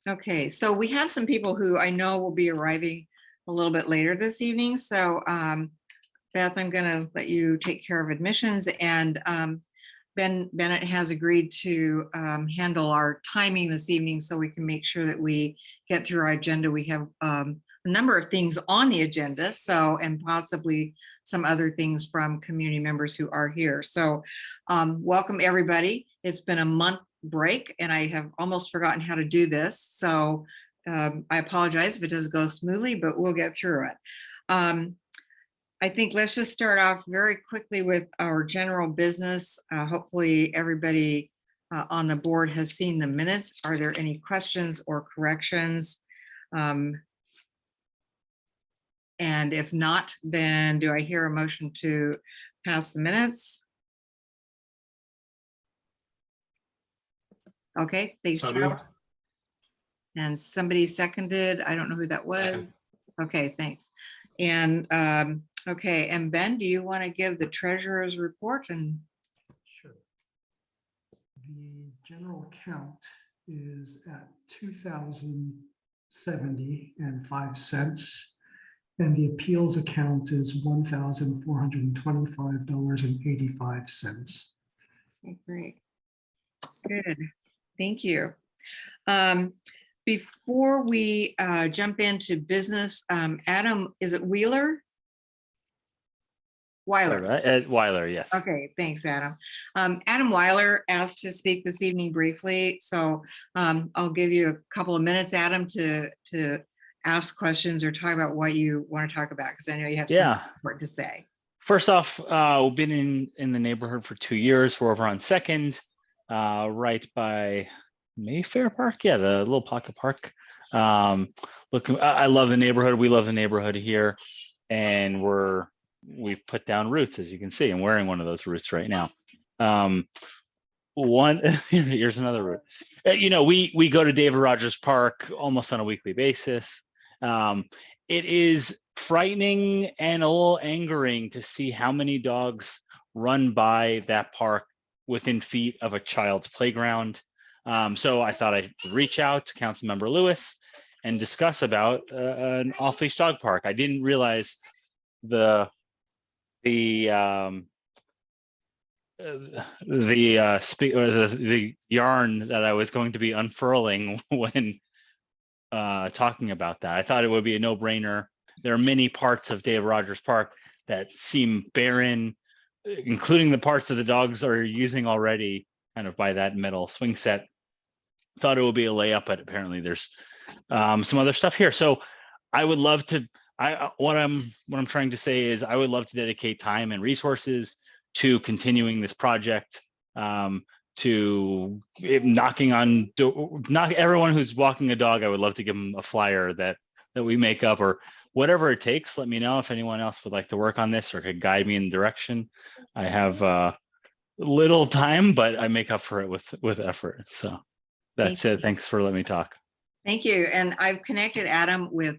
Okay, so we have some people who I know will be arriving a little bit later this evening. So Beth, I'm going to let you take care of admissions, and Ben Bennett has agreed to handle our timing this evening so we can make sure that we get through our agenda. We have a number of things on the agenda, so, and possibly some other things from community members who are here. So welcome everybody. It's been a month break and I have almost forgotten how to do this. So I apologize if it doesn't go smoothly, but we'll get through it. I think let's just start off very quickly with our general business. Hopefully everybody on the board has seen the minutes. Are there any questions or corrections? And if not, then do I hear a motion to pass the minutes? Okay, thanks, Joe. And somebody seconded. I don't know who that was. Second. Okay, thanks. And okay, and Ben, do you want to give the treasurer's report? And sure. The general account is at $2,070.05, and the appeals account is $1,425.85. Okay, great. Good. Thank you. Before we jump into business, Adam, is it Wheeler? Weiler. Weiler, yes. Okay, thanks, Adam. Adam Weiler asked to speak this evening briefly, so I'll give you a couple of minutes, Adam, to ask questions or talk about what you want to talk about, because I know you have something important to say. First off, we've been in the neighborhood for 2 years. We're over on 2nd, right by Mayfair Park. Yeah, the little pocket park. Look, I love the neighborhood. We love the neighborhood here, and we've put down roots, as you can see. I'm wearing one of those roots right now. Here's another root. You know, we go to David Rogers Park almost on a weekly basis. It is frightening and a little angering to see how many dogs run by that park within feet of a child's playground. So I thought I'd reach out to Councilmember Lewis and discuss about an off-leash dog park. I didn't realize the yarn that I was going to be unfurling when talking about that. I thought it would be a no-brainer. There are many parts of Dave Rogers Park that seem barren, including the parts that the dogs are using already, kind of by that metal swing set. Thought it would be a layup, but apparently there's some other stuff here. So I would love to. What I'm trying to say is I would love to dedicate time and resources to continuing this project, to knocking on everyone who's walking a dog. I would love to give them a flyer that we make up, or whatever it takes. Let me know if anyone else would like to work on this or could guide me in the direction. I have little time, but I make up for it with effort. So that's it. Thanks for letting me talk. Thank you. And I've connected Adam with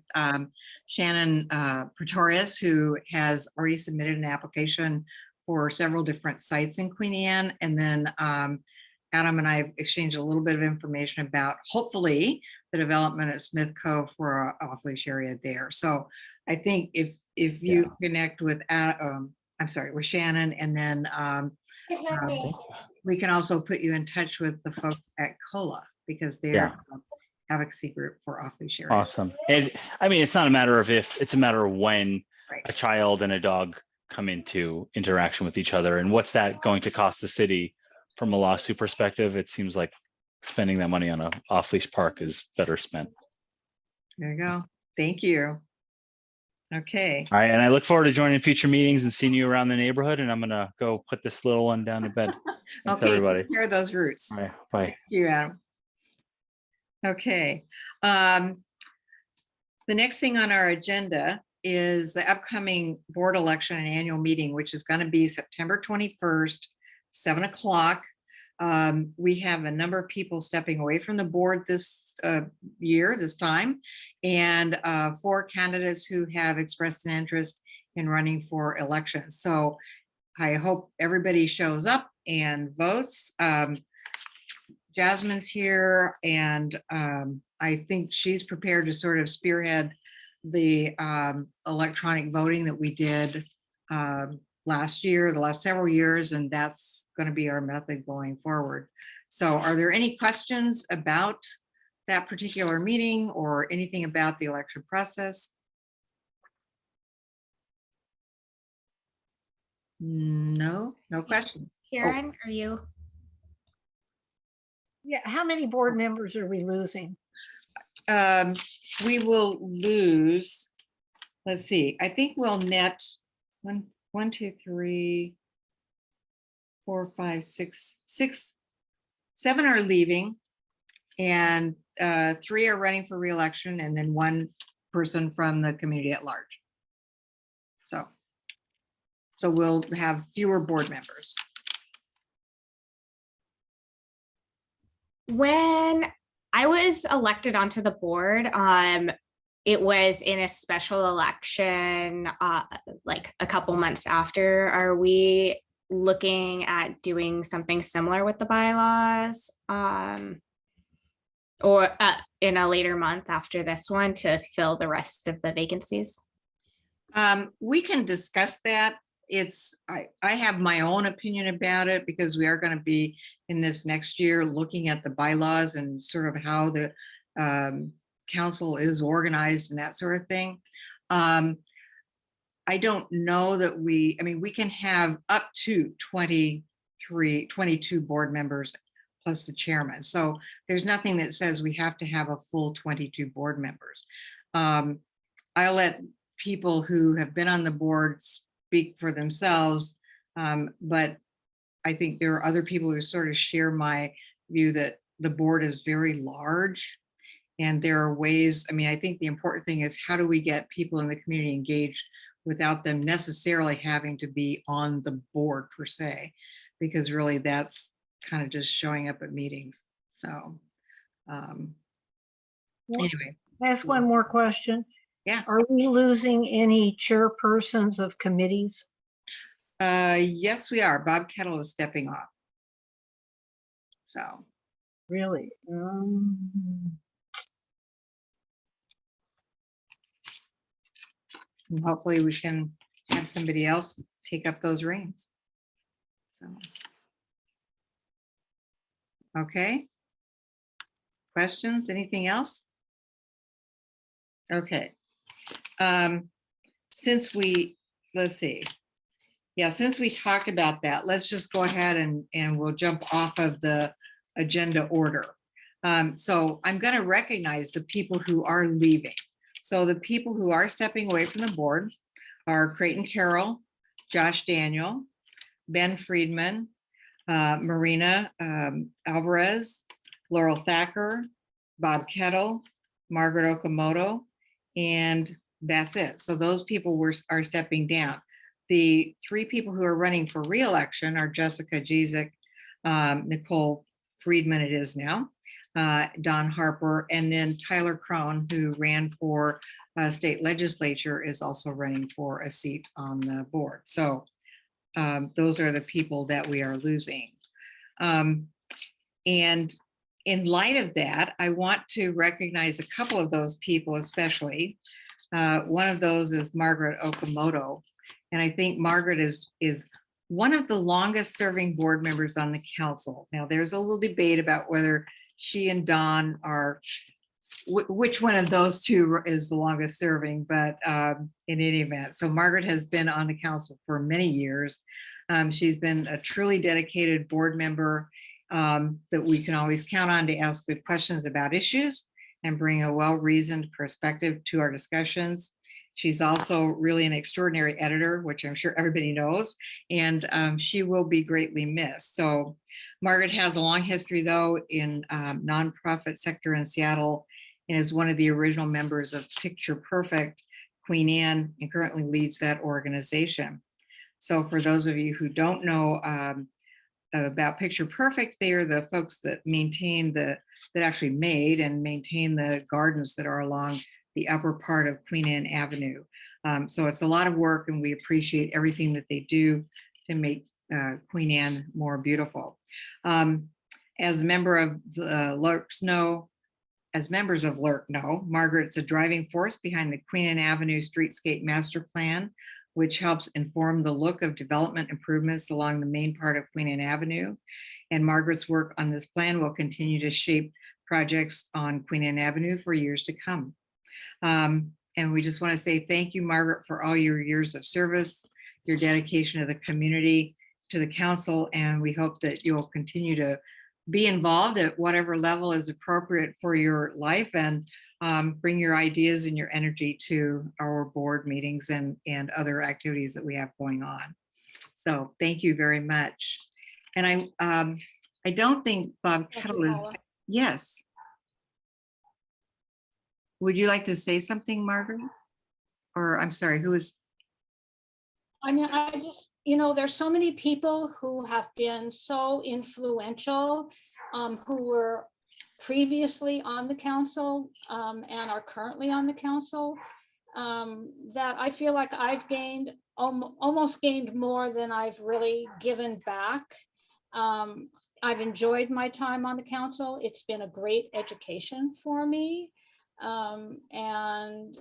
Shannon Pretorius, who has already submitted an application for several different sites in Queen Anne. And then Adam and I have exchanged a little bit of information about, hopefully, the development at Smith Cove for an off-leash area there. So I think if you connect with with Shannon, and then we can also put you in touch with the folks at COLA, because they're advocacy group for off-leash area. Awesome. And I mean, it's not a matter of if, it's a matter of when. Right. A child and a dog come into interaction with each other, and what's that going to cost the city from a lawsuit perspective. It seems like spending that money on an off-leash park is better spent. There you go. Thank you. Okay. All right, and I look forward to joining future meetings and seeing you around the neighborhood, and I'm gonna go put this little one down to bed. Thanks, okay, everybody. take care of those roots. All right, bye. Thank you, Adam. Okay. The next thing on our agenda is the upcoming board election and annual meeting, which is going to be September 21st, 7 o'clock. We have a number of people stepping away from the board this time, and 4 candidates who have expressed an interest in running for election. So I hope everybody shows up and votes. Jasmine's here, and I think she's prepared to sort of spearhead the electronic voting that we did last year, the last several years, and that's going to be our method going forward. So are there any questions about that particular meeting or anything about the election process? No questions. Oh, Karen, are you? Yeah, how many board members are we losing? we will lose, let's see, I think we'll net one, 2, 3, 4, 5, 6, 7 are leaving, and 3 are running for re-election, and then 1 person from the community at large. So we'll have fewer board members. When I was elected onto the board, it was in a special election, like a couple months after. Are we looking at doing something similar with the bylaws? Or in a later month after this one to fill the rest of the vacancies? We can discuss that. I have my own opinion about it because we are going to be in this next year looking at the bylaws and sort of how the council is organized and that sort of thing. I don't know that I mean, we can have up to 22 board members plus the chairman. So there's nothing that says we have to have a full 22 board members. I'll let people who have been on the board speak for themselves, but I think there are other people who sort of share my view that the board is very large, and there are ways. I mean, I think the important thing is how do we get people in the community engaged without them necessarily having to be on the board per se, because really that's kind of just showing up at meetings. So anyway. Ask one more question. Yeah. Are we losing any chairpersons of committees? Yes, we are. Bob Kettle is stepping off. So Really? and hopefully we can have somebody else take up those reins. So, okay. Questions? Anything else? Okay. Let's see. Yeah, since we talked about that, let's just go ahead and we'll jump off of the agenda order. So I'm going to recognize the people who are leaving. So the people who are stepping away from the board are Creighton Carroll, Josh Daniel, Ben Friedman, Marina Alvarez, Laurel Thacker, Bob Kettle, Margaret Okamoto, and that's it. So those people are stepping down. The 3 people who are running for re-election are Jessica Jezik, Nicole Friedman, it is now, Don Harper, and then Tyler Crone, who ran for state legislature, is also running for a seat on the board. So those are the people that we are losing. And in light of that, I want to recognize a couple of those people, especially. One of those is Margaret Okamoto. And I think Margaret is one of the longest serving board members on the council. Now, there's a little debate about whether she and Don are, which one of those 2 is the longest serving, but in any event. So Margaret has been on the council for many years. She's been a truly dedicated board member that we can always count on to ask good questions about issues and bring a well-reasoned perspective to our discussions. She's also really an extraordinary editor, which I'm sure everybody knows, and she will be greatly missed. So Margaret has a long history, though, in nonprofit sector in Seattle, and is one of the original members of Picture Perfect, Queen Anne, and currently leads that organization. So for those of you who don't know about Picture Perfect, they are the folks that actually made and maintain the gardens that are along the upper part of Queen Anne Avenue. So it's a lot of work, and we appreciate everything that they do to make Queen Anne more beautiful. As a member of the Lark Snow as members of LERC know, Margaret's a driving force behind the Queen Anne Avenue Streetscape Master Plan, which helps inform the look of development improvements along the main part of Queen Anne Avenue. And Margaret's work on this plan will continue to shape projects on Queen Anne Avenue for years to come. And we just want to say thank you, Margaret, for all your years of service, your dedication to the community, to the council, and we hope that you'll continue to be involved at whatever level is appropriate for your life, and bring your ideas and your energy to our board meetings and other activities that we have going on. So thank you very much. And I don't think Bob Thank you, Kettle is, Paula. yes. Would you like to say something, Margaret? Or I'm sorry, who is? I mean, I just, there's so many people who have been so influential, who were previously on the council and are currently on the council, that I feel like I've gained, almost gained more than I've really given back. I've enjoyed my time on the council. It's been a great education for me. And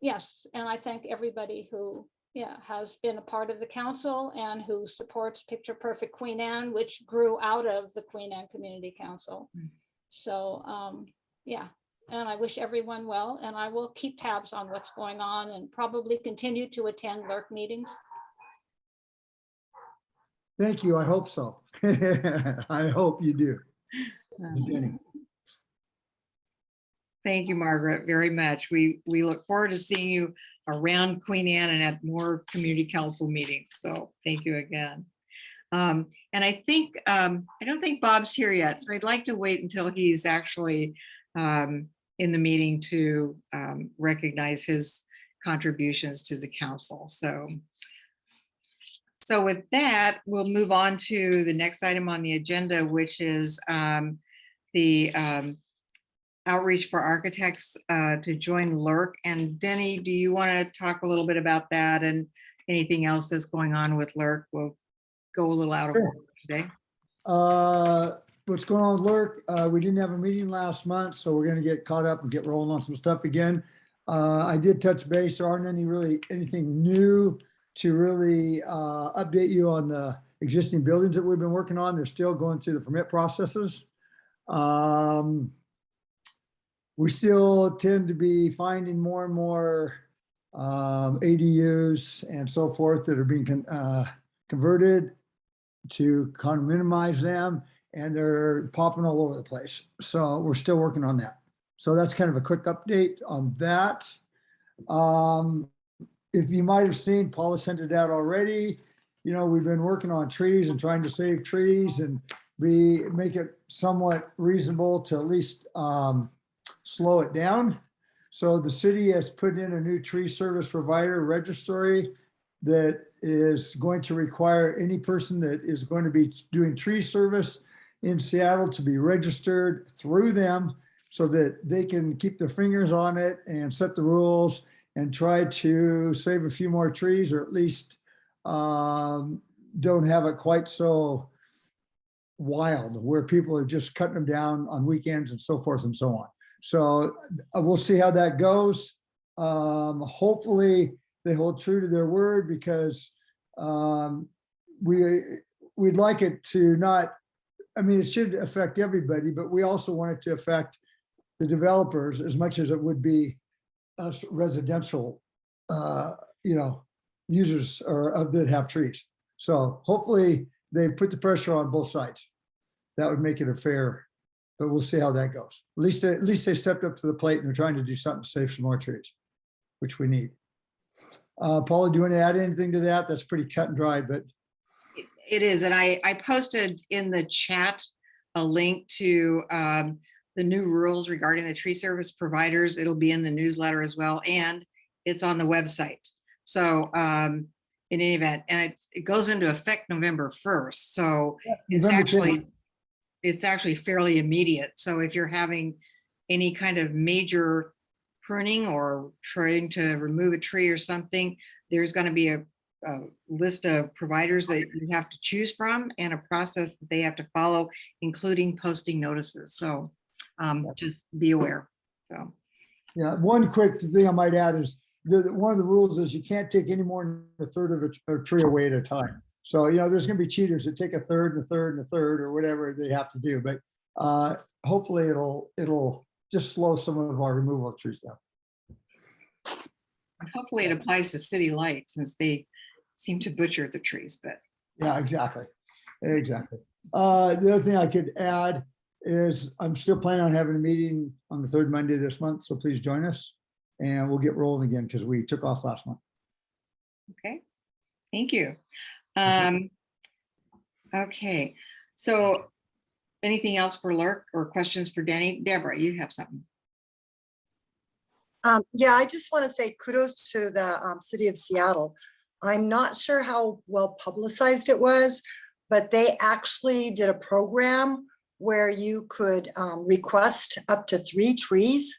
yes, and I thank everybody who has been a part of the council and who supports Picture Perfect Queen Anne, which grew out of the Queen Anne Community Council. So yeah, and I wish everyone well, and I will keep tabs on what's going on and probably continue to attend LERC meetings. Thank you. I hope so. I hope you do. Jenny. Thank you, Margaret, very much. We look forward to seeing you around Queen Anne and at more community council meetings. So thank you again. And I think, I don't think Bob's here yet, so I'd like to wait until he's actually in the meeting to recognize his contributions to the council. So with that, we'll move on to the next item on the agenda, which is the outreach for architects to join LERC. And Denny, do you want to talk a little bit about that and anything else that's going on with LERC? We'll go a little out of order today. What's going on with LERC? We didn't have a meeting last month, so we're going to get caught up and get rolling on some stuff again. I did touch base. There aren't anything new to really update you on the existing buildings that we've been working on. They're still going through the permit processes. We still tend to be finding more and more ADUs and so forth that are being converted to kind of minimize them, and they're popping all over the place. So we're still working on that. So that's kind of a quick update on that. If you might have seen, Paula sent it out already. We've been working on trees and trying to save trees, and we make it somewhat reasonable to at least slow it down. So the city has put in a new tree service provider registry that is going to require any person that is going to be doing tree service in Seattle to be registered through them so that they can keep their fingers on it and set the rules and try to save a few more trees, or at least don't have it quite so wild where people are just cutting them down on weekends and so forth and so on. So we'll see how that goes. Hopefully they hold true to their word, because we'd like it to not, it should affect everybody, but we also want it to affect the developers as much as it would be us residential, users that have trees. So hopefully they put the pressure on both sides. That would make it a fair, but we'll see how that goes. At least they stepped up to the plate and they're trying to do something to save some more trees, which we need. Paula, do you want to add anything to that? That's pretty cut and dry, but. It is, and I posted in the chat a link to the new rules regarding the tree service providers. It'll be in the newsletter as well, and it's on the website. So in any event, and it goes into effect November 1st. So it's actually fairly immediate. So if you're having any kind of major pruning or trying to remove a tree or something, there's going to be a list of providers that you have to choose from and a process that they have to follow, including posting notices. So just be aware. So, Yeah, one quick thing I might add is one of the rules is you can't take any more than a third of a tree away at a time. So, there's gonna be cheaters that take a third and a third and a third or whatever they have to do, but hopefully it'll just slow some of our removal of trees down. and hopefully it applies to city lights since they seem to butcher the trees, but Yeah, exactly. Exactly. The other thing I could add is I'm still planning on having a meeting on the third Monday of this month, so please join us. And we'll get rolling again because we took off last month. okay. Thank you. Mhm. Okay, so anything else for Lurk or questions for Danny? Deborah, you have something. Yeah, I just want to say kudos to the city of Seattle. I'm not sure how well publicized it was, but they actually did a program where you could request up to 3 trees.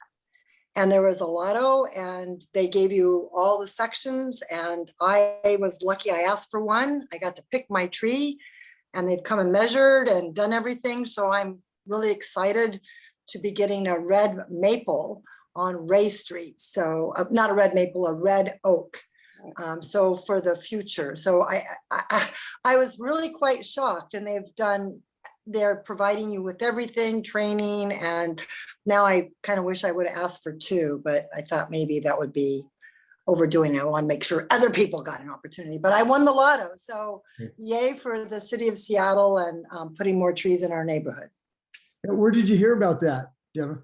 And there was a lotto and they gave you all the sections. And I was lucky. I asked for one. I got to pick my tree and they've come and measured and done everything. So I'm really excited to be getting a red maple on Ray Street. So not a red maple, a red oak. So for the future. So I was really quite shocked, and they're providing you with everything, training, and now I kind of wish I would have asked for 2, but I thought maybe that would be overdoing it. I want to make sure other people got an opportunity, but I won the lotto. So yay for the city of Seattle and putting more trees in our neighborhood. Where did you hear about that, Deborah?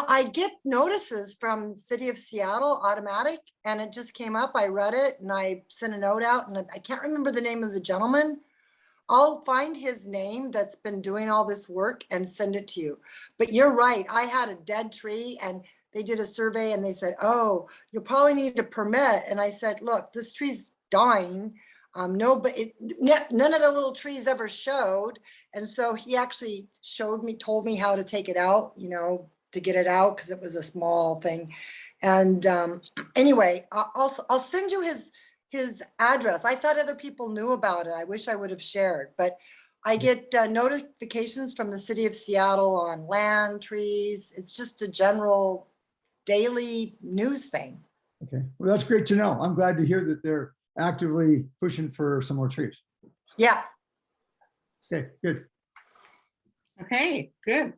I get notices from City of Seattle automatic, and it just came up. I read it and I sent a note out, and I can't remember the name of the gentleman. I'll find his name that's been doing all this work and send it to you. But you're right. I had a dead tree and they did a survey and they said, oh, you'll probably need a permit. And I said, look, this tree's dying. No, but none of the little trees ever showed. And so he actually told me how to take it out, to get it out, because it was a small thing. And anyway, I'll send you his address. I thought other people knew about it. I wish I would have shared, but I get notifications from the city of Seattle on land, trees. It's just a general daily news thing. Okay, well, that's great to know. I'm glad to hear that they're actively pushing for some more trees. Yeah. Okay, good. Okay, good.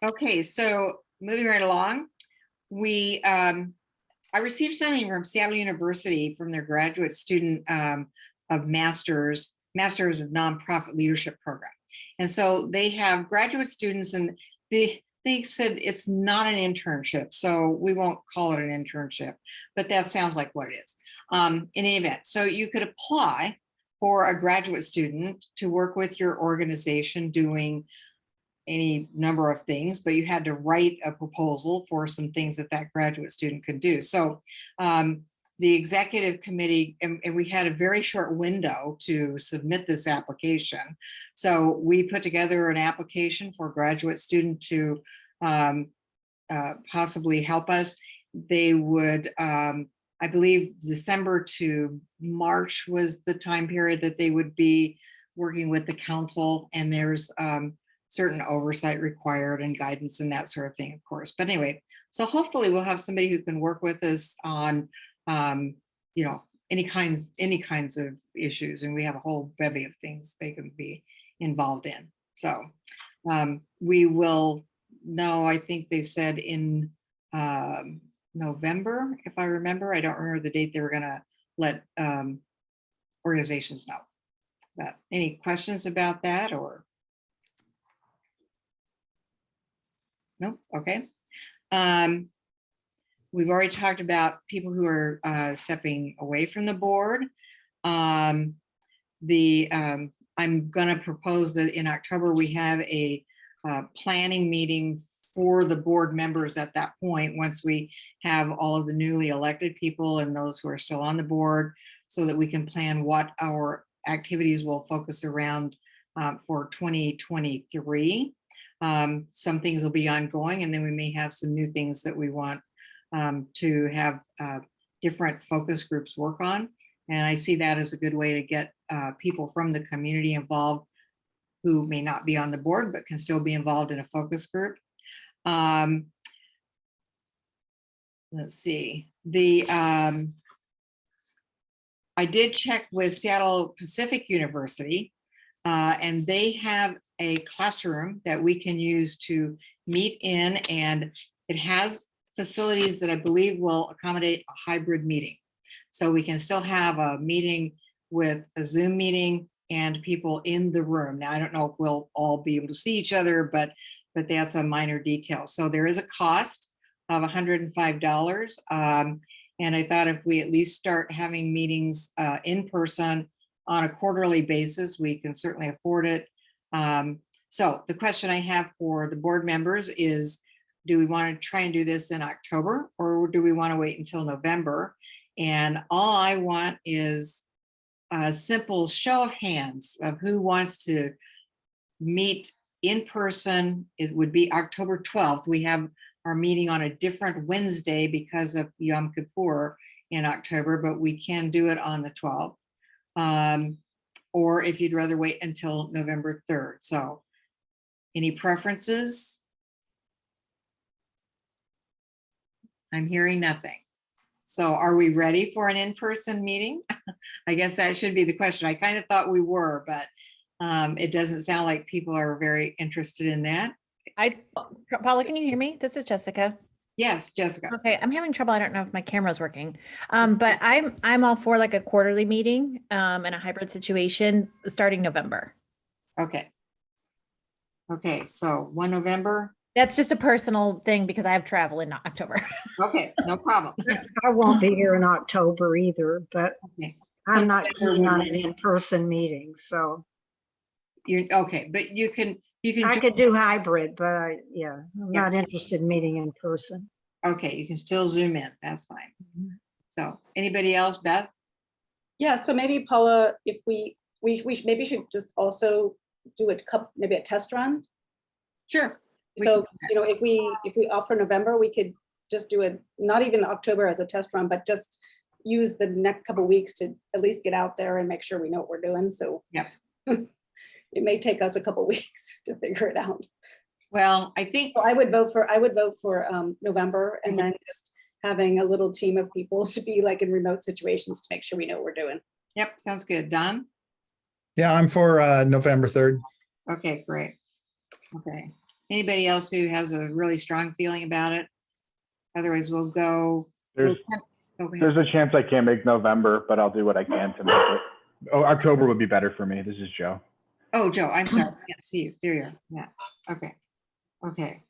Okay, so moving right along, I received something from Seattle University from their graduate student of Masters of Nonprofit Leadership Program. And so they have graduate students, and they said it's not an internship, so we won't call it an internship, but that sounds like what it is. In any event, so you could apply for a graduate student to work with your organization doing any number of things, but you had to write a proposal for some things that graduate student could do. So the executive committee, and we had a very short window to submit this application. So we put together an application for a graduate student to possibly help us. They would, I believe December to March was the time period that they would be working with the council, and there's certain oversight required and guidance and that sort of thing, of course. But anyway, so hopefully we'll have somebody who can work with us on, any kinds of issues, and we have a whole bevy of things they can be involved in. So we will know, I think they said in November, if I remember. I don't remember the date they were gonna let organizations know. But any questions about that, or? No, okay. We've already talked about people who are stepping away from the board. I'm gonna propose that in October we have a planning meeting for the board members at that point, once we have all of the newly elected people and those who are still on the board, so that we can plan what our activities will focus around for 2023. Some things will be ongoing, and then we may have some new things that we want to have different focus groups work on. And I see that as a good way to get people from the community involved who may not be on the board, but can still be involved in a focus group. Let's see, I did check with Seattle Pacific University, and they have a classroom that we can use to meet in, and it has facilities that I believe will accommodate a hybrid meeting. So we can still have a meeting with a Zoom meeting and people in the room. Now, I don't know if we'll all be able to see each other, but that's a minor detail. So there is a cost of $105. And I thought if we at least start having meetings in person on a quarterly basis, we can certainly afford it. So the question I have for the board members is, do we want to try and do this in October, or do we want to wait until November? And all I want is a simple show of hands of who wants to meet in person. It would be October 12th. We have our meeting on a different Wednesday because of Yom Kippur in October, but we can do it on the 12th. Or if you'd rather wait until November 3rd. So any preferences? I'm hearing nothing. So are we ready for an in-person meeting? I guess that should be the question. I kind of thought we were, but it doesn't sound like people are very interested in that. Paula, can you hear me? This is Jessica. Yes, Jessica. Okay, I'm having trouble. I don't know if my camera's working. But I'm all for like a quarterly meeting in a hybrid situation starting November. Okay. Okay, so 1 November. That's just a personal thing because I have travel in October. Okay, no problem. I won't be here in October either, but Okay. I'm not November keen on would- an in-person meeting, so You're okay, but you can I do- could do hybrid, but I'm Yeah. not interested in meeting in person. okay, you can still zoom in. That's fine. So anybody else, Beth? Yeah, so maybe Paula, if we maybe should just also do maybe a test run. Sure. We So, can do if we offer November, we could just do it, not even October as a test run, but just use the next couple of weeks to at least get out there and make sure we know what we're doing. So Yep. It may take us a couple weeks to figure it out. Well, I think, So I would vote for November, and then just having a little team of people to be like in remote situations to make sure we know what we're doing. yep, sounds good. Don? Yeah, I'm for November 3rd. Okay, great. Okay. Anybody else who has a really strong feeling about it? Otherwise, we'll go. There's Okay. there's a chance I can't make November, but I'll do what I can to make it. Oh, October would be better for me. This is Joe. Oh, Joe, I'm sorry. I can't see you. There you are. Yeah. Okay. Okay.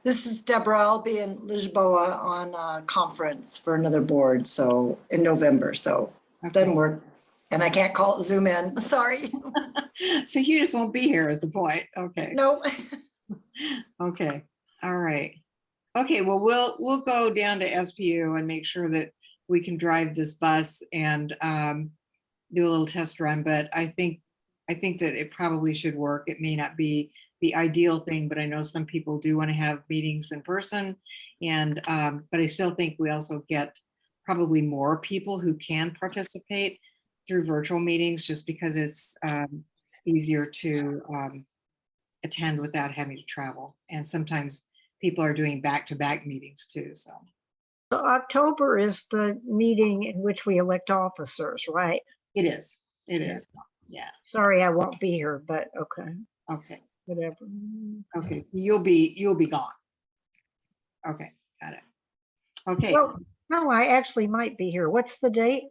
This is Deborah. I'll be in Lisboa on a conference for another board, so in November, so doesn't Okay. work. And I can't call it Zoom in, sorry. So you just won't be here is the point. Okay. No. Okay. All right. Okay, well, we'll go down to SPU and make sure that we can drive this bus and do a little test run, but I think that it probably should work. It may not be the ideal thing, but I know some people do want to have meetings in person. And but I still think we also get probably more people who can participate through virtual meetings just because it's easier to attend without having to travel. And sometimes people are doing back-to-back meetings too, so. So October is the meeting in which we elect officers, right? It is, yeah, Sorry, I won't be here, but okay, okay, whatever. okay, so you'll be gone. Okay, got it. Okay, Well, no, I actually might be here. What's the date?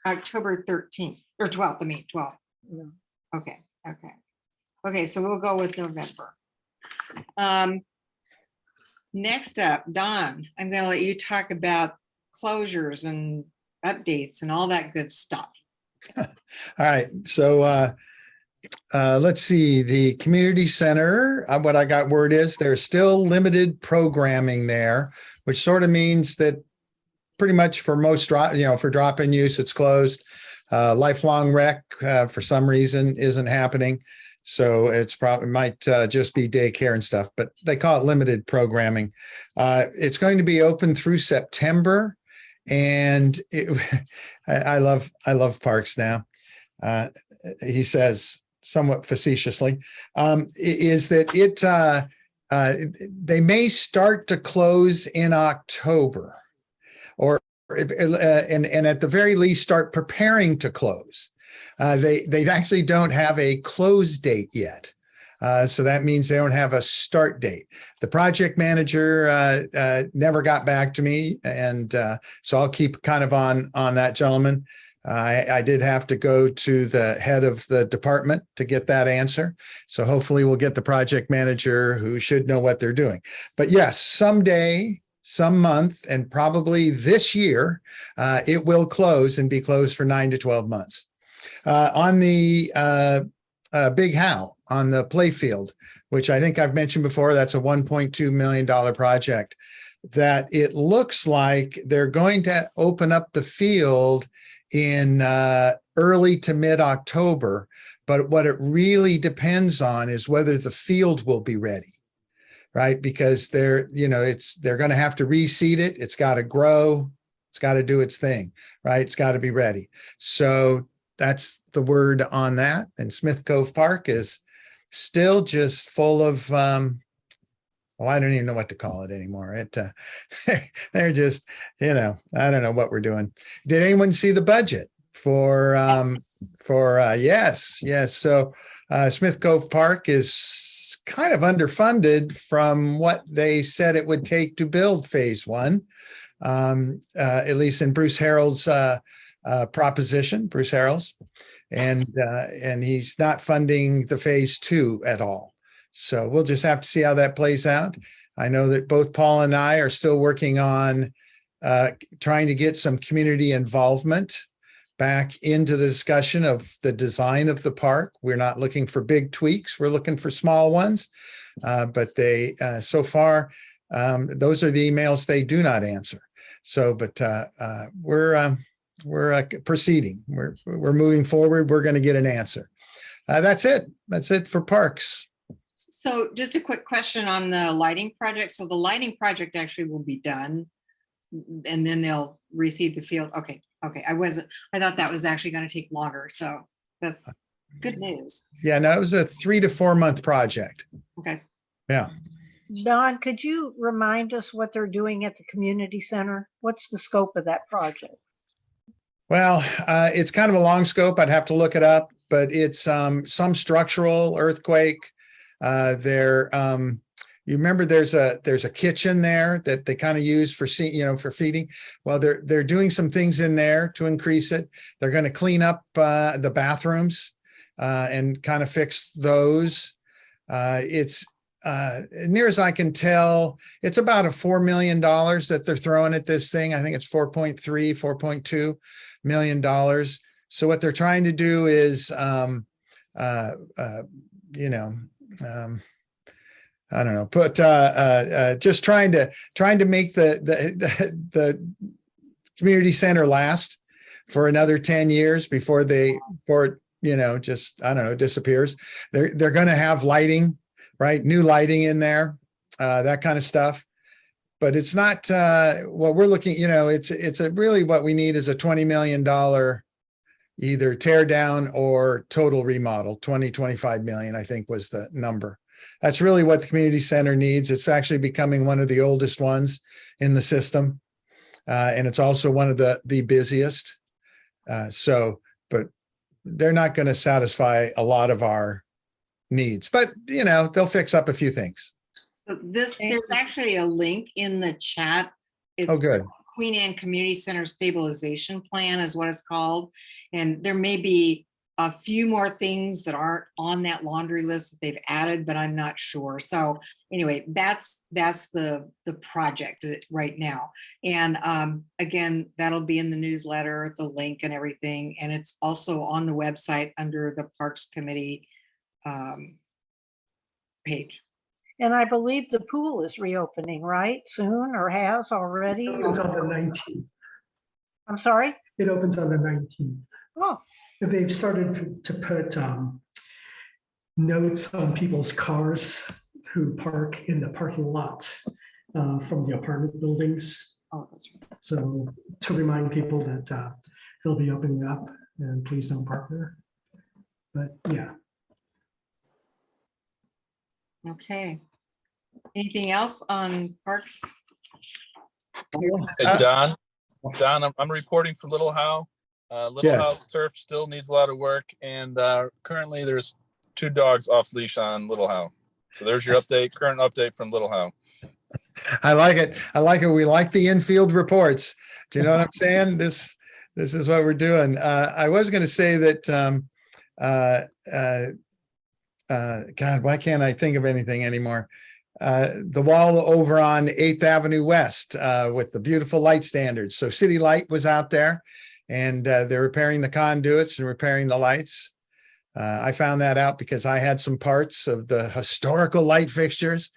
October 13th, or 12th, I mean, 12th. No. Okay, okay. Okay, so we'll go with November. Next up, Don, I'm gonna let you talk about closures and updates and all that good stuff. All right, so let's see, the community center, what I got word is there's still limited programming there, which sort of means that pretty much for most for drop-in use, it's closed. Lifelong rec, for some reason, isn't happening. So it's probably might just be daycare and stuff, but they call it limited programming. It's going to be open through September. And I love parks now. He says, somewhat facetiously, is that they may start to close in October, or and at the very least start preparing to close. They actually don't have a close date yet. So that means they don't have a start date. The project manager never got back to me, and so I'll keep kind of on that gentleman. I did have to go to the head of the department to get that answer. So hopefully we'll get the project manager who should know what they're doing. But yes, someday, some month, and probably this year, it will close and be closed for 9 to 12 months. On the Big How, on the play field, which I think I've mentioned before, that's a $1.2 million project, that it looks like they're going to open up the field in early to mid-October. But what it really depends on is whether the field will be ready, right? Because they're going to have to reseed it. It's got to grow. It's got to do its thing, right? It's got to be ready. So that's the word on that. And Smith Cove Park is still just full of, I don't even know what to call it anymore. They're just, I don't know what we're doing. Did anyone see the budget for yes. So Smith Cove Park is kind of underfunded from what they said it would take to build phase 1, at least in Bruce Harrell's proposition, Bruce Harrell's, and he's not funding the phase 2 at all. So we'll just have to see how that plays out. I know that both Paul and I are still working on trying to get some community involvement back into the discussion of the design of the park. We're not looking for big tweaks. We're looking for small ones. But they, so far, those are the emails they do not answer. So, but we're proceeding. We're moving forward. We're going to get an answer. That's it. That's it for parks. So just a quick question on the lighting project. So the lighting project actually will be done and then they'll reseed the field. Okay. I thought that was actually going to take longer. So that's good news. Yeah, no, it was a 3 to 4 month project. Okay. Yeah. Don, could you remind us what they're doing at the community center? What's the scope of that project? Well, it's kind of a long scope. I'd have to look it up, but it's some structural earthquake. You remember there's a kitchen there that they kind of use for for feeding. Well, they're doing some things in there to increase it. They're going to clean up the bathrooms and kind of fix those. It's near as I can tell, it's about a $4 million that they're throwing at this thing. I think it's $4.2 million. So what they're trying to do is, I don't know, put just trying to make the community center last for another 10 years before it just, I don't know, disappears. They're going to have lighting, right? New lighting in there, that kind of stuff. But it's not what we're looking, it's really what we need is a $20 million either tear down or total remodel. 25 million, I think was the number. That's really what the community center needs. It's actually becoming one of the oldest ones in the system. And it's also one of the busiest. But they're not going to satisfy a lot of our needs, but they'll fix up a few things. So there's actually a link in the chat. It's good. Queen Anne Community Center Stabilization Plan is what it's called. And there may be a few more things that aren't on that laundry list that they've added, but I'm not sure. So anyway, that's the project right now. And again, that'll be in the newsletter, the link and everything. And it's also on the website under the Parks Committee page. And I believe the pool is reopening, right? Soon or has already? It opens on the 19th. I'm sorry? It opens on the 19th. Oh, They've started to put notes on people's cars who park in the parking lot from the apartment buildings. Oh, that's right. So to remind people that they'll be opening up and please don't park there. But yeah, Okay. Anything else on parks? Hey, Don, I'm reporting for Little Howe. Little Yes. Howe's turf still needs a lot of work, and currently there's 2 dogs off leash on Little Howe. So there's your update, current update from Little Howe. I like it. I like it. We like the infield reports. Do you know what I'm saying? This is what we're doing. I was going to say that, God, why can't I think of anything anymore? The wall over on 8th Avenue West with the beautiful light standards. So City Light was out there, and they're repairing the conduits and repairing the lights. I found that out because I had some parts of the historical light fixtures,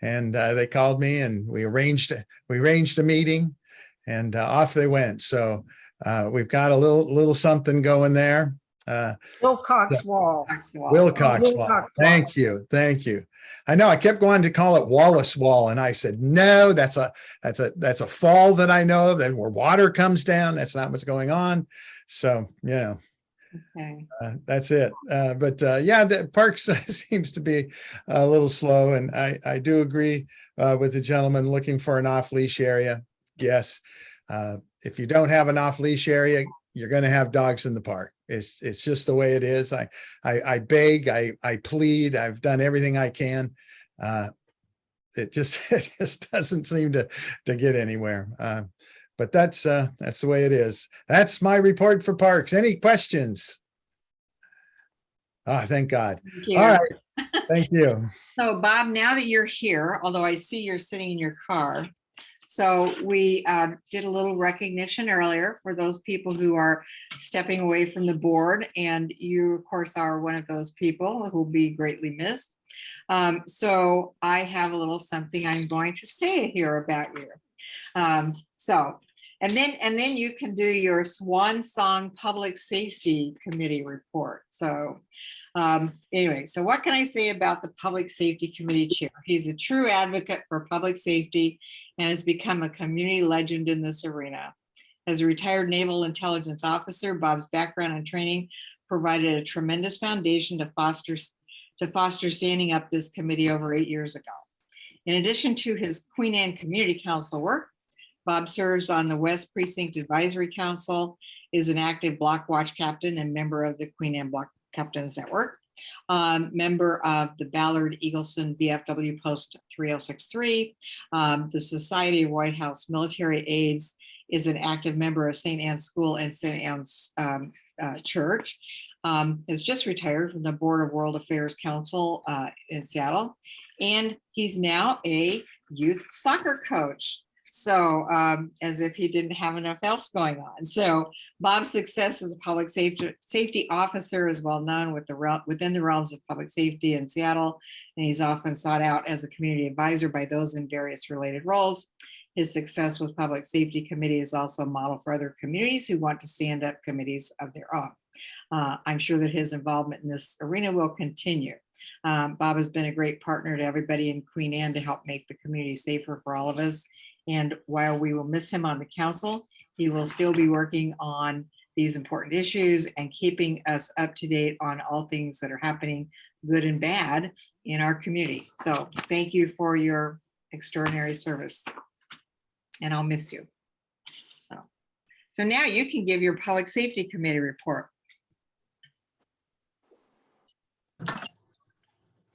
and they called me, and we arranged a meeting, and off they went. So we've got a little something going there. Wilcox Wall. Wilcox Wall. Wilcox Thank you. I know I kept wanting to call it Wallace Wall, and I said, no, that's a fall that I know of, that where water comes down. That's not what's going on. So, Okay. that's it. But yeah, the parks seems to be a little slow, and I do agree with the gentleman looking for an off-leash area. Yes, if you don't have an off-leash area, you're going to have dogs in the park. It's just the way it is. I beg, I plead. I've done everything I can. It just doesn't seem to get anywhere. But that's the way it is. That's my report for parks. Any questions? Ah, thank God. Thank you. All right. Thank you. So Bob, now that you're here, although I see you're sitting in your car, so we did a little recognition earlier for those people who are stepping away from the board, and you, of course, are one of those people who will be greatly missed. So I have a little something I'm going to say here about you. And then you can do your swan song Public Safety Committee report. So anyway, so what can I say about the Public Safety Committee chair? He's a true advocate for public safety and has become a community legend in this arena. As a retired naval intelligence officer, Bob's background and training provided a tremendous foundation to foster standing up this committee over 8 years ago. In addition to his Queen Anne Community Council work, Bob serves on the West Precinct Advisory Council, is an active block watch captain and member of the Queen Anne Block Captains Network, member of the Ballard Eagleson VFW Post 3063, the Society of White House Military Aides, is an active member of St. Anne's School and St. Anne's Church, is just retired from the Board of World Affairs Council in Seattle, and he's now a youth soccer coach. So as if he didn't have enough else going on. So Bob's success as a public safety officer is well known within the realms of public safety in Seattle, and he's often sought out as a community advisor by those in various related roles. His success with Public Safety Committee is also a model for other communities who want to stand up committees of their own. I'm sure that his involvement in this arena will continue. Bob has been a great partner to everybody in Queen Anne to help make the community safer for all of us. And while we will miss him on the council, he will still be working on these important issues and keeping us up to date on all things that are happening, good and bad, in our community. So thank you for your extraordinary service, and I'll miss you. So now you can give your Public Safety Committee report.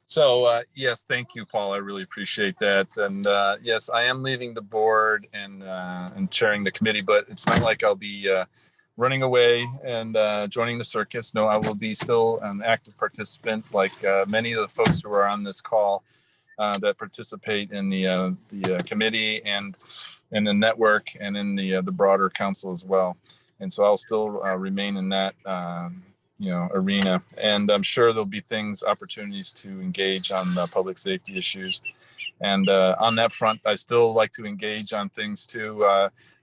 So yes, thank you, Paul. I really appreciate that. And yes, I am leaving the board and chairing the committee, but it's not like I'll be running away and joining the circus. No, I will be still an active participant, like many of the folks who are on this call that participate in the committee and in the network and in the broader council as well. And so I'll still remain in that arena, and I'm sure there'll be opportunities to engage on public safety issues. And on that front, I still like to engage on things too,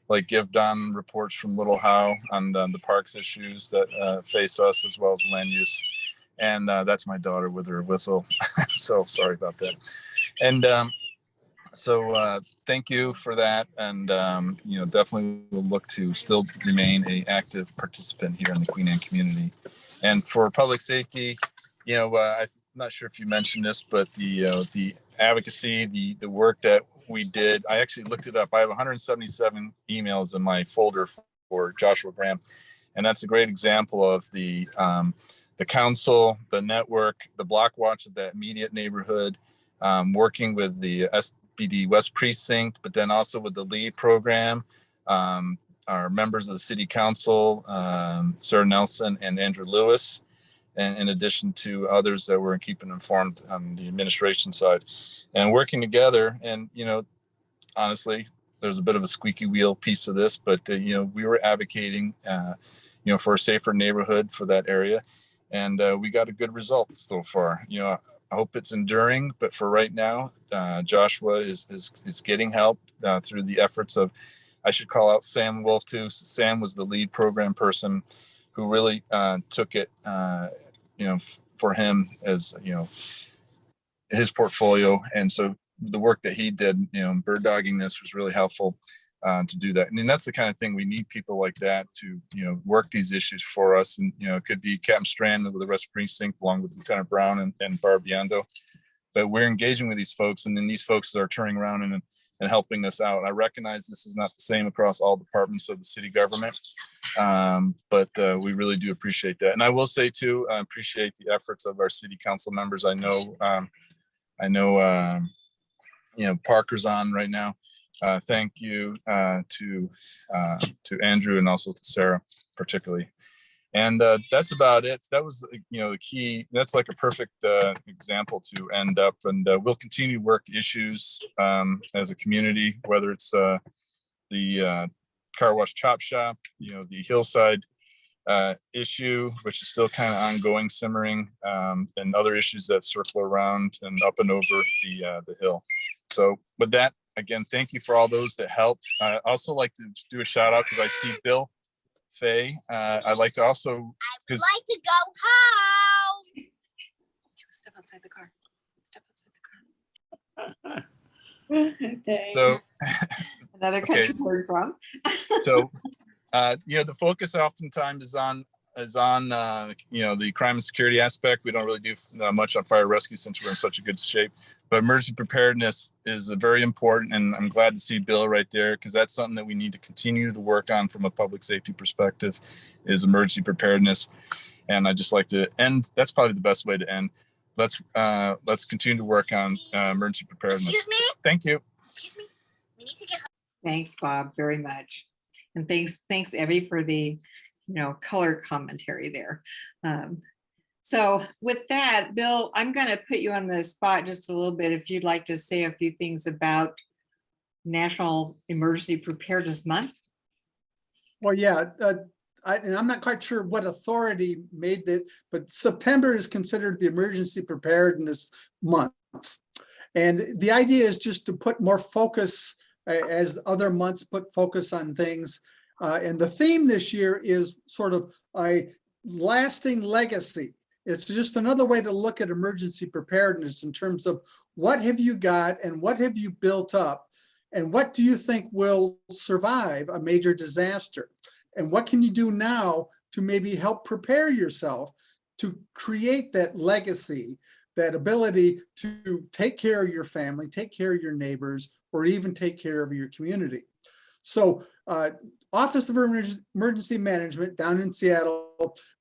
like give Don reports from Little Howe on the parks issues that face us, as well as land use. And that's my daughter with her whistle. So sorry about that. And so thank you for that. And, definitely will look to still remain an active participant here in the Queen Anne community. And for public safety, I not sure if you mentioned this, but the advocacy, the work that we did, I actually looked it up. I have 177 emails in my folder for Joshua Graham, and that's a great example of the council, the network, the block watch of that immediate neighborhood, working with the SBD West Precinct, but then also with the LEAD program, our members of the city council, Sarah Nelson and Andrew Lewis, and in addition to others that we're keeping informed on the administration side, and working together. And, you know, honestly, there's a bit of a squeaky wheel piece of this, but, you know, we were advocating, you know, for a safer neighborhood for that area. And we got a good result so far. You know, I hope it's enduring, but for right now, Joshua is getting help through the efforts of, I should call out Sam Wolf too. Sam was the lead program person who really took it, you know, for him as, you know, his portfolio. And so the work that he did, you know, bird dogging this was really helpful to do that. And then that's the kind of thing we need, people like that to, you know, work these issues for us. And, you know, it could be Captain Strand with the West Precinct along with Lieutenant Brown and Barb Biondo. But we're engaging with these folks, and then these folks are turning around and helping us out. I recognize this is not the same across all departments of the city government, but we really do appreciate that. And I will say too, I appreciate the efforts of our city council members. I know, you know, Parker's on right now. Thank you to Andrew and also to Sarah particularly. And that's about it. That was, you know, the key. That's like a perfect example to end up. And we'll continue to work issues as a community, whether it's the car wash chop shop, you know, the hillside issue, which is still kind of ongoing, simmering, and other issues that circle around and up and over the hill. So with that, again, thank you for all those that helped. I also like to do a shout out because I see Bill Faye. I'd like to also, because like to go home. Step outside the car. Step outside the car. so Another Okay. country word from. so you know, the focus oftentimes is on you know, the crime and security aspect. We don't really do much on fire rescue since we're in such a good shape, but emergency preparedness is very important, and I'm glad to see Bill right there, because that's something that we need to continue to work on from a public safety perspective, is emergency preparedness. And I just like to end, that's probably the best way to end. Let's continue to work on emergency preparedness. Excuse me? Thank you. Excuse me. We need to get home. Thanks, Bob, very much. And thanks, Evie, for the, you know, color commentary there. So with that, Bill, I'm going to put you on the spot just a little bit if you'd like to say a few things about National Emergency Preparedness Month. Well, yeah, and I'm not quite sure what authority made that, but September is considered the Emergency Preparedness Month. And the idea is just to put more focus, as other months put focus on things. And the theme this year is sort of a lasting legacy. It's just another way to look at emergency preparedness in terms of what have you got and what have you built up and what do you think will survive a major disaster? And what can you do now to maybe help prepare yourself to create that legacy, that ability to take care of your family, take care of your neighbors, or even take care of your community. So Office of Emergency Management down in Seattle,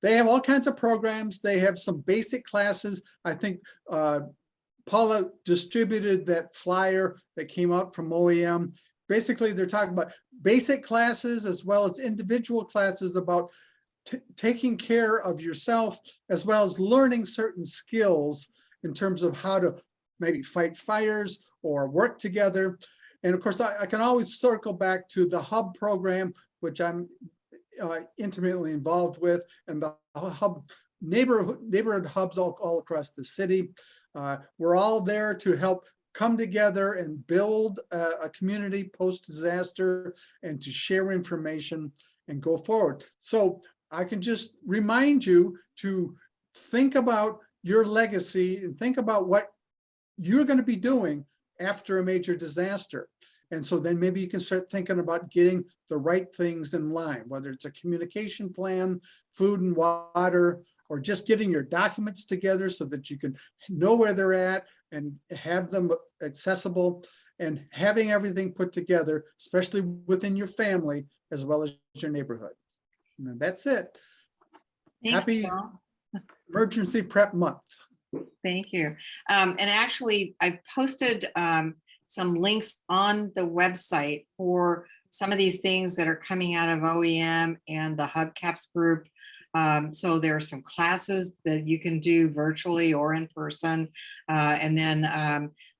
they have all kinds of programs. They have some basic classes. I think Paula distributed that flyer that came out from OEM. Basically, they're talking about basic classes as well as individual classes about taking care of yourself, as well as learning certain skills in terms of how to maybe fight fires or work together. And of course, I can always circle back to the HUB program, which I'm intimately involved with, and the HUB neighborhood hubs all across the city. We're all there to help come together and build a community post-disaster and to share information and go forward. So I can just remind you to think about your legacy and think about what you're going to be doing after a major disaster. And so then maybe you can start thinking about getting the right things in line, whether it's a communication plan, food and water, or just getting your documents together so that you can know where they're at and have them accessible, and having everything put together, especially within your family as well as your neighborhood. And that's it. Thanks, Happy Bill. Emergency Prep Month. Thank you. And actually, I posted some links on the website for some of these things that are coming out of OEM and the Hubcaps group. So there are some classes that you can do virtually or in person. And then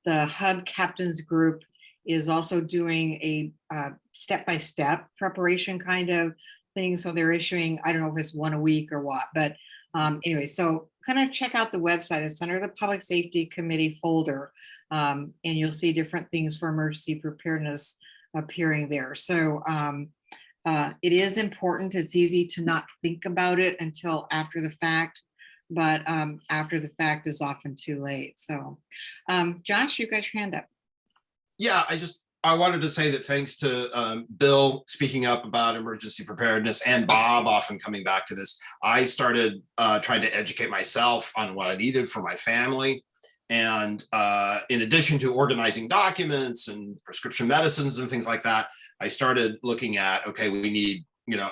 the Hub Captains group is also doing a step-by-step preparation kind of thing. So they're issuing, I don't know if it's one a week or what, but anyway, so kind of check out the website. It's under the Public Safety Committee folder, and you'll see different things for emergency preparedness appearing there. So it is important. It's easy to not think about it until after the fact, but after the fact is often too late. So Josh, you got your hand up. Yeah, I wanted to say that thanks to Bill speaking up about emergency preparedness and Bob often coming back to this, I started trying to educate myself on what I needed for my family. And in addition to organizing documents and prescription medicines and things like that, I started looking at, okay, we need,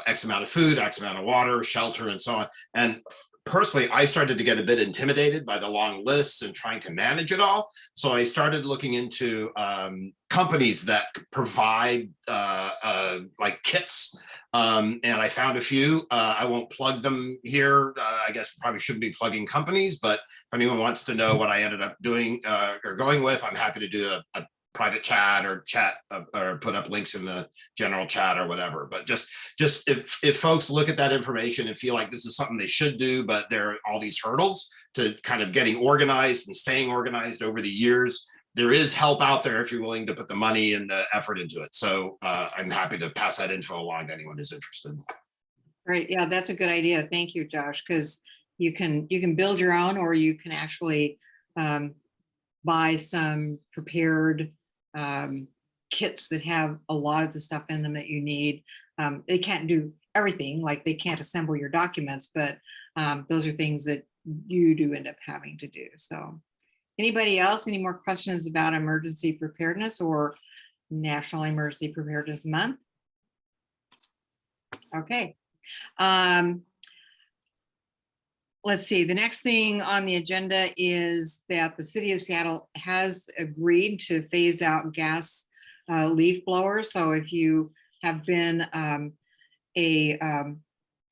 X amount of food, X amount of water, shelter, and so on. And personally, I started to get a bit intimidated by the long lists and trying to manage it all. So I started looking into companies that provide like kits. And I found a few. I won't plug them here. I guess probably shouldn't be plugging companies, but if anyone wants to know what I ended up doing or going with, I'm happy to do a private chat or put up links in the general chat or whatever. But just if folks look at that information and feel like this is something they should do, but there are all these hurdles to kind of getting organized and staying organized over the years, there is help out there if you're willing to put the money and the effort into it. So I'm happy to pass that info along to anyone who's interested. Right. Yeah, that's a good idea. Thank you, Josh, because you can build your own, or you can actually buy some prepared kits that have a lot of the stuff in them that you need. They can't do everything, like they can't assemble your documents, but those are things that you do end up having to do. So anybody else, any more questions about emergency preparedness or National Emergency Preparedness Month? Okay. Let's see, the next thing on the agenda is that the city of Seattle has agreed to phase out gas leaf blowers. So if you have been a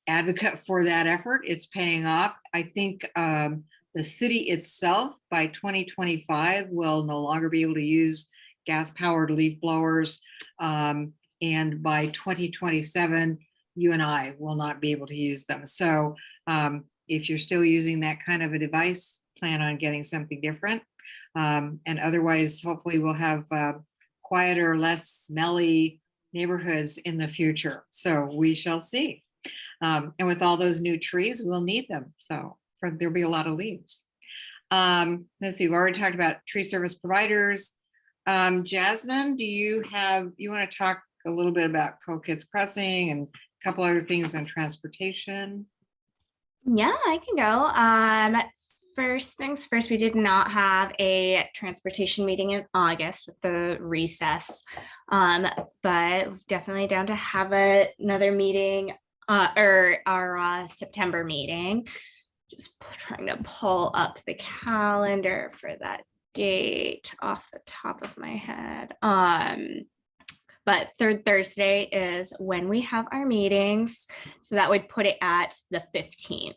advocate for that effort, it's paying off. I think the city itself by 2025 will no longer be able to use gas powered leaf blowers. And by 2027, you and I will not be able to use them. So if you're still using that kind of a device, plan on getting something different. And otherwise, hopefully we'll have quieter, less smelly neighborhoods in the future. So we shall see. And with all those new trees, we'll need them. So there'll be a lot of leaves. Let's see, we've already talked about tree service providers. Jasmine, do you want to talk a little bit about Co-Kids Crossing and a couple other things on transportation? Yeah, I can go. First things first, we did not have a transportation meeting in August with the recess, but definitely down to have another meeting or our September meeting. Just trying to pull up the calendar for that date off the top of my head. But third Thursday is when we have our meetings. So that would put it at the 15th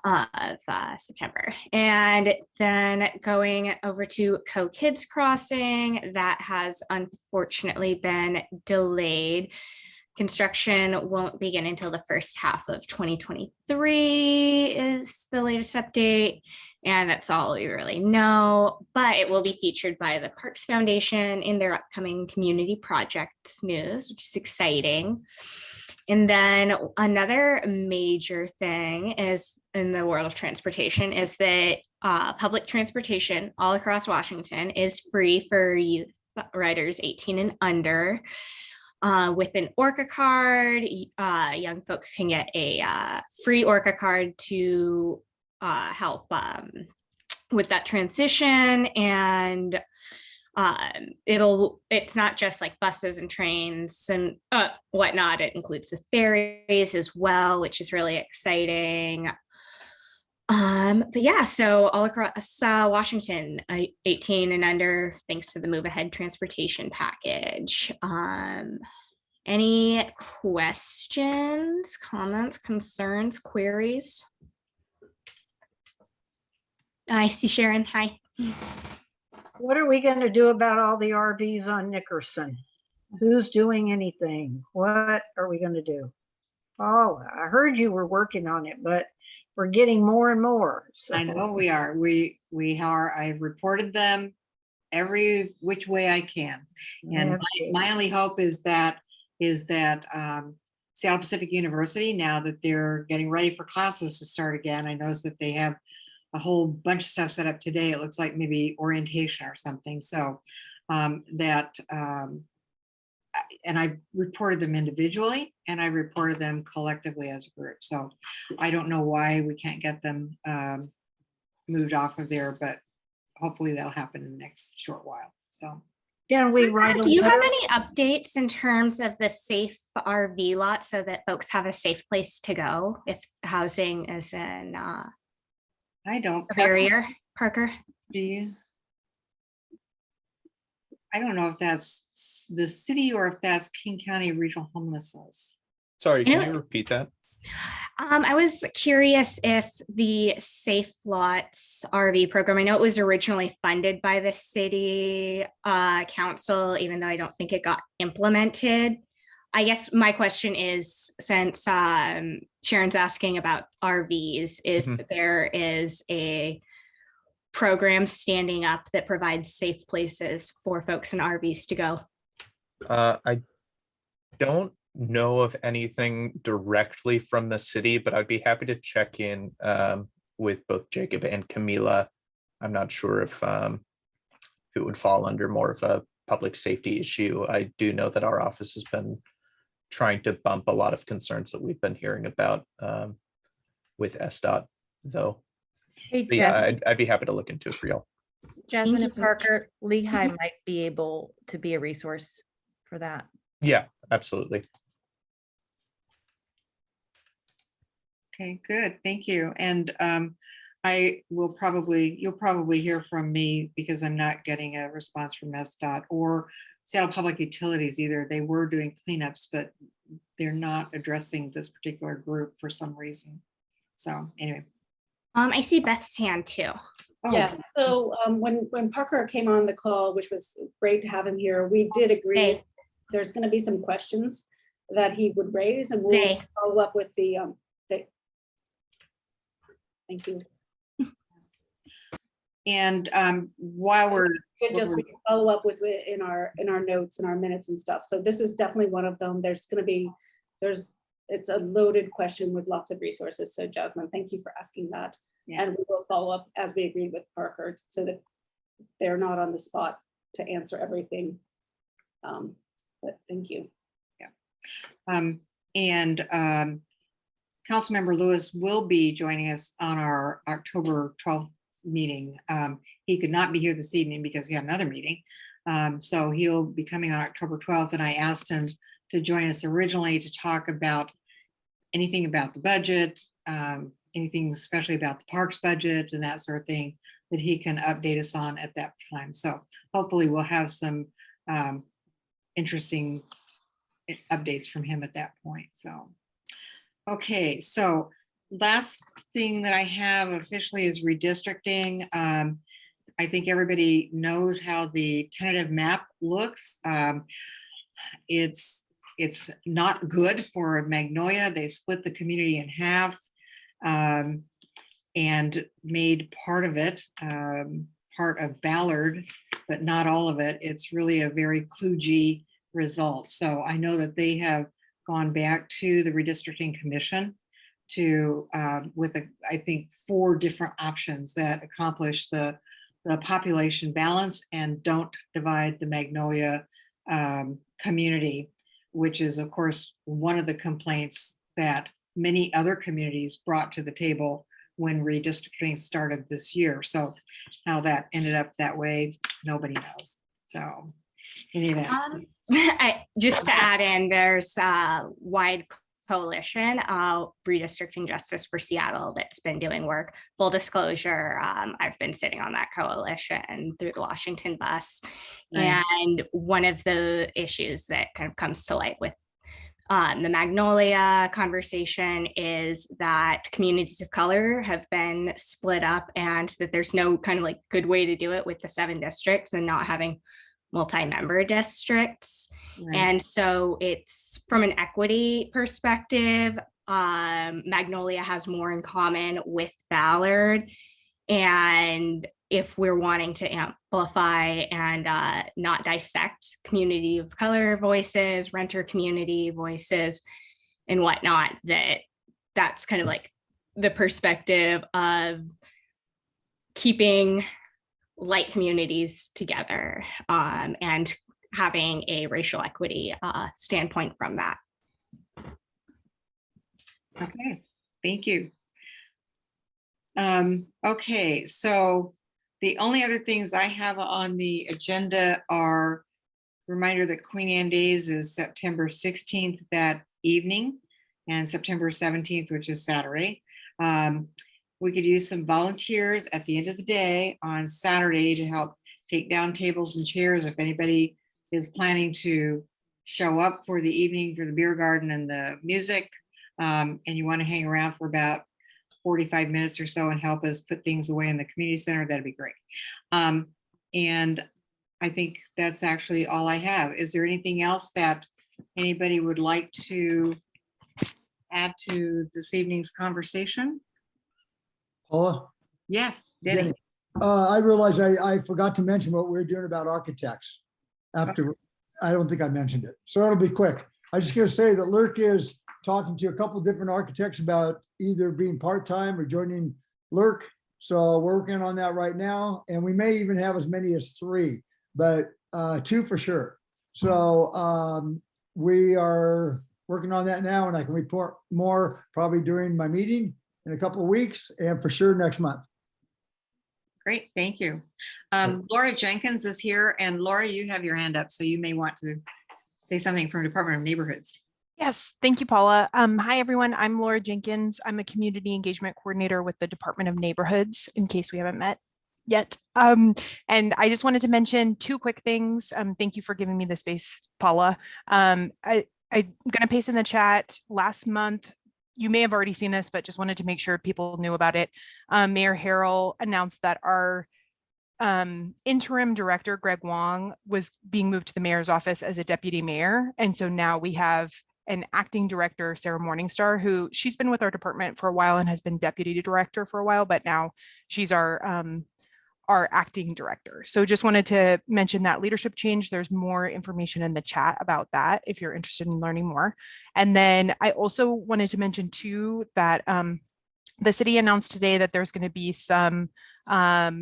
of September. And then going over to Co-Kids Crossing, that has unfortunately been delayed. Construction won't begin until the first half of 2023 is the latest update. And that's all we really know, but it will be featured by the Parks Foundation in their upcoming community projects news, which is exciting. And then another major thing is in the world of transportation is that public transportation all across Washington is free for youth riders 18 and under. With an Orca card, young folks can get a free Orca card to help with that transition. And it's not just like buses and trains and whatnot. It includes the ferries as well, which is really exciting. But yeah, so all across Washington, 18 and under, thanks to the Move Ahead transportation package. Any questions, comments, concerns, queries? I see Sharon. Hi. What are we going to do about all the RVs on Nickerson? Who's doing anything? What are we going to do? Oh, I heard you were working on it, but we're getting more and more. So. I know we are. We are. I've reported them every which way I can. And my only hope is that Seattle Pacific University, now that they're getting ready for classes to start again, I noticed that they have a whole bunch of stuff set up today. It looks like maybe orientation or something. So and I reported them individually and I reported them collectively as a group. So I don't know why we can't get them moved off of there, but hopefully that'll happen in the next short while. So. Can we write Do you have any updates in terms of the safe RV lot so that folks have a safe place to go if housing is an I don't barrier, Parker? Do you? I don't know if that's the city or if that's King County Regional Homelessness. Sorry, can you repeat that? I was curious if the Safe Lots RV program, I know it was originally funded by the city council, even though I don't think it got implemented. I guess my question is, since Sharon's asking about RVs, if there is a program standing up that provides safe places for folks in RVs to go. I don't know of anything directly from the city, but I'd be happy to check in with both Jacob and Camila. I'm not sure if it would fall under more of a public safety issue. I do know that our office has been trying to bump a lot of concerns that we've been hearing about with SDOT, though. Hey, But yeah, I'd be happy to look into it for y'all. Jasmine and Parker, Lehigh might be able to be a resource for that. Yeah, absolutely. Okay, good. Thank you. And you'll probably hear from me because I'm not getting a response from SDOT or Seattle Public Utilities either. They were doing cleanups, but they're not addressing this particular group for some reason. So anyway. I see Beth's hand too. Oh. Yeah, so when Parker came on the call, which was great to have him here, we did agree there's going to be some questions that he would raise, and we'll follow up with the thank you. And while we can follow up with it in our notes and our minutes and stuff. So this is definitely one of them. There's going to be it's a loaded question with lots of resources. So Jasmine, thank you for asking that. Yeah. And we will follow up as we agreed with Parker so that they're not on the spot to answer everything. But thank you. Yeah. Councilmember Lewis will be joining us on our October 12th meeting. He could not be here this evening because he had another meeting. So he'll be coming on October 12th, and I asked him to join us originally to talk about anything about the budget, anything especially about the parks budget and that sort of thing that he can update us on at that time. So hopefully we'll have some interesting updates from him at that point. So, okay, so last thing that I have officially is redistricting. I think everybody knows how the tentative map looks. It's not good for Magnolia. They split the community in half and made part of it part of Ballard, but not all of it. It's really a very kludgy result. So I know that they have gone back to the redistricting commission to with I think 4 different options that accomplish the population balance and don't divide the Magnolia community, which is of course one of the complaints that many other communities brought to the table when redistricting started this year. So how that ended up that way, nobody knows. So any of that. Just to add in, there's a wide coalition, Redistricting Justice for Seattle, that's been doing work. Full disclosure, I've been sitting on that coalition through the Washington bus. Right. And one of the issues that kind of comes to light with the Magnolia conversation is that communities of color have been split up, and that there's no kind of like good way to do it with the 7 districts and not having multi-member districts. Right. And so it's from an equity perspective, Magnolia has more in common with Ballard. And if we're wanting to amplify and not dissect community of color voices, renter community voices and whatnot, that's kind of like the perspective of keeping light communities together and having a racial equity standpoint from that. Okay, thank you. Okay, so the only other things I have on the agenda are reminder that Queen Anne Days is September 16th that evening, and September 17th, which is Saturday. We could use some volunteers at the end of the day on Saturday to help take down tables and chairs. If anybody is planning to show up for the evening for the beer garden and the music, and you want to hang around for about 45 minutes or so and help us put things away in the community center, that'd be great. And I think that's actually all I have. Is there anything else that anybody would like to add to this evening's conversation? Paula? Yes, Denny. I realize I forgot to mention what we were doing about architects after, I don't think I mentioned it. So it'll be quick. I just gonna say that Lurk is talking to a couple different architects about either being part-time or joining Lurk. So we're working on that right now. And we may even have as many as 3, but 2 for sure. So we are working on that now, and I can report more probably during my meeting in a couple of weeks, and for sure next month. Great, thank you. Laura Jenkins is here, and Laura, you have your hand up, so you may want to say something from Department of Neighborhoods. Yes, thank you, Paula. Hi, everyone. I'm Laura Jenkins. I'm a community engagement coordinator with the Department of Neighborhoods, in case we haven't met yet. And I just wanted to mention 2 quick things. Thank you for giving me the space, Paula. I'm going to paste in the chat last month. You may have already seen this, but just wanted to make sure people knew about it. Mayor Harrell announced that our interim director, Greg Wong, was being moved to the mayor's office as a deputy mayor. And so now we have an acting director, Sarah Morningstar, who she's been with our department for a while and has been deputy director for a while, but now she's our acting director. So just wanted to mention that leadership change. There's more information in the chat about that if you're interested in learning more. And then I also wanted to mention too that the city announced today that there's going to be some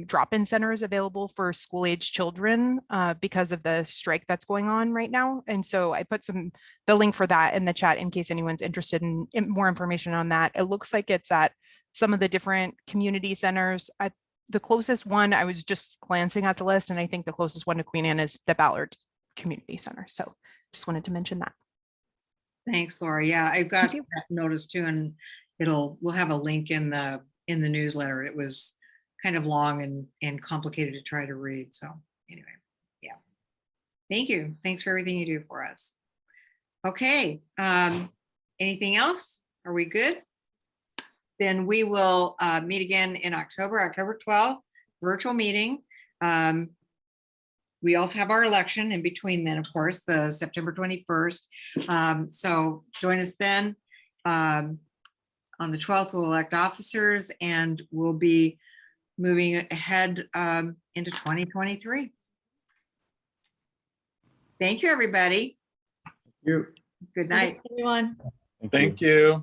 drop-in centers available for school-age children because of the strike that's going on right now. And so I put the link for that in the chat in case anyone's interested in more information on that. It looks like it's at some of the different community centers. The closest one, I was just glancing at the list, and I think the closest one to Queen Anne is the Ballard Community Center. So just wanted to mention that. Thanks, Laura. Yeah, I've got that notice too, and we'll have a link in the newsletter. It was kind of long and complicated to try to read. So anyway, yeah. Thank you. Thanks for everything you do for us. Okay. Anything else? Are we good? Then we will meet again in October 12th, virtual meeting. We also have our election in between then, of course, the September 21st. So join us then. On the 12th, we'll elect officers, and we'll be moving ahead into 2023. Thank you, everybody. You. Good night. Everyone. Thank you.